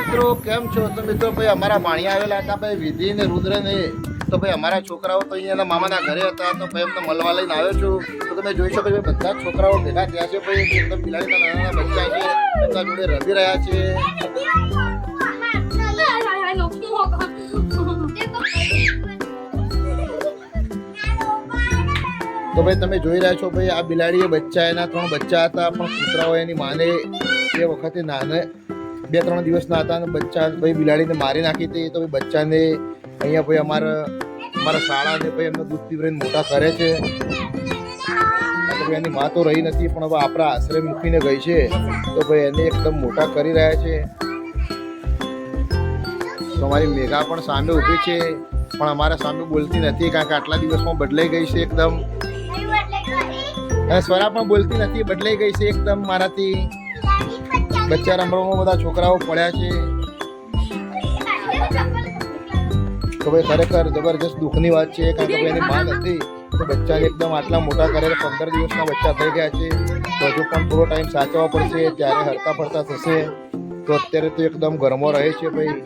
મિત્રો કેમ છો? તો મિત્રો ભાઈ અમારા ભાણિયા આવેલા હતા ભાઈ વિધિ ને રુદ્ર ને, તો ભાઈ અમારા છોકરાઓ તો અહીંયા મામાના ઘરે હતા, તો ભાઈ એમને મળવા લઈને આવ્યો છું. તો તમે જોઈ શકો છો બધા છોકરાઓ ભેગા થયા છે ભાઈ, એકદમ બિલાડીના નાના બચ્ચા છે, એમના જોડે રમી રહ્યા છે. તો ભાઈ તમે જોઈ રહ્યા છો ભાઈ આ બિલાડીએ બચ્ચા, એના 3 બચ્ચા હતા, પણ કૂતરાઓ એની માને એ વખતે નાને 2-3 દિવસના હતા અને બચ્ચા ભાઈ બિલાડીને મારી નાખી હતી. તો ભાઈ બચ્ચાને અહીંયા ભાઈ અમારા શાળાને ભાઈ એમને દૂધ પીવડાવીને મોટા કરે છે. ભાઈ એની માં તો રહી નથી, પણ હવે આપણા આશ્રય મૂકીને ગઈ છે, તો ભાઈ એને એકદમ મોટા કરી રહ્યા છે. તો અમારી મેઘા પણ સામે ઊભી છે, પણ અમારા સામે બોલતી નથી, કારણ કે આટલા દિવસમાં બદલાઈ ગઈ છે એકદમ. અને સ્વરા પણ બોલતી નથી, બદલાઈ ગઈ છે એકદમ મારાથી. બચ્ચા રમવામાં બધા છોકરાઓ પડ્યા છે. તો ભાઈ ખરેખર જબરજસ્ત દુઃખની વાત છે, કારણ કે એની માં નથી, તો બચ્ચાને એકદમ આટલા મોટા કરે. 15 દિવસના બચ્ચા થઈ ગયા છે, તો હજુ પણ થોડો ટાઈમ સાચવવા પડશે, ત્યારે હરતા ફરતા થશે. તો અત્યારે તો એકદમ ઘરમાં રહે છે ભાઈ.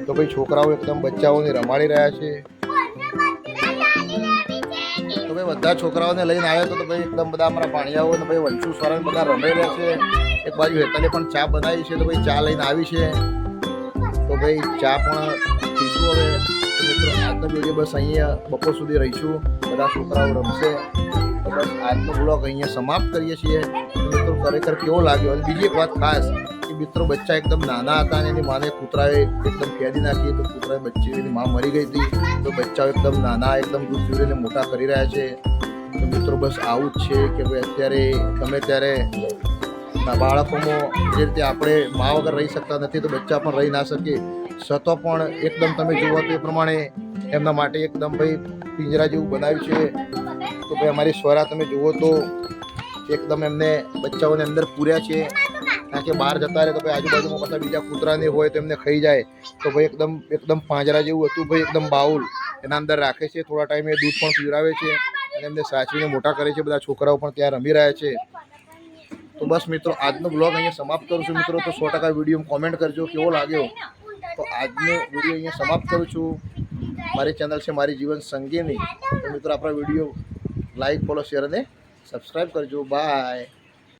તો ભાઈ છોકરાઓ એકદમ બચ્ચાઓને રમાડી રહ્યા છે. તો ભાઈ બધા છોકરાઓને લઈને આવ્યા તો ભાઈ એકદમ બધા અમારા ભાણિયાઓ ને ભાઈ વંશુ સ્વરણ બધા રમાઈ રહ્યા છે. એક બાજુ હેતલે પણ ચા બનાવી છે, તો ભાઈ ચા લઈને આવી છે. તો ભાઈ ચા પણ પીશું હવે. મિત્રો આજનો વિડીયો બસ અહીંયા બપોર સુધી રહીશું, બધા છોકરાઓ રમશે. તો બસ આજનો બ્લોગ અહીંયા સમાપ્ત કરીએ છીએ. મિત્રો ખરેખર કેવો લાગ્યો? અને બીજી એક વાત ખાસ, મિત્રો બચ્ચા એકદમ નાના હતા અને એની માને કૂતરાએ એકદમ ખેદી નાખી, તો કૂતરાએ બચ્ચી એની માં મરી ગઈ હતી. તો બચ્ચાઓ એકદમ નાના, એકદમ દૂધ પીવડાવીને મોટા કરી રહ્યા છે. તો મિત્રો બસ આવું જ છે કે ભાઈ અત્યારે ગમે ત્યારે બાળકોમાં જે રીતે આપણે મા વગર રહી શકતા નથી, તો બચ્ચા પણ રહી ના શકે. છતાં પણ એકદમ તમે જુઓ તો એ પ્રમાણે એમના માટે એકદમ ભાઈ પિંજરા જેવું બનાવ્યું છે. તો ભાઈ અમારી સ્વરા તમે જુઓ તો એકદમ એમને બચ્ચાઓને અંદર પૂર્યા છે, કારણ કે બહાર જતા રહે તો ભાઈ આજુબાજુમાં પાછા બીજા કૂતરાને હોય તો એમને ખાઈ જાય. તો ભાઈ એકદમ પાંજરા જેવું હતું ભાઈ, એકદમ બાઉલ એના અંદર રાખે છે. થોડા ટાઈમે દૂધ પણ પીવડાવે છે અને એમને સાચવીને મોટા કરે છે. બધા છોકરાઓ પણ ત્યાં રમી રહ્યા છે. તો બસ મિત્રો આજનો બ્લોગ અહીંયા સમાપ્ત કરું છું. મિત્રો તો 100% વિડીયો કોમેન્ટ કરજો કેવો લાગ્યો. તો આજનો વિડીયો અહીંયા સમાપ્ત કરું છું. મારી ચેનલ છે મારી જીવન સંગીની. તો મિત્રો આપણા વિડીયો લાઈક, ફોલો, શેર અને સબસ્ક્રાઈબ કરજો. બાય.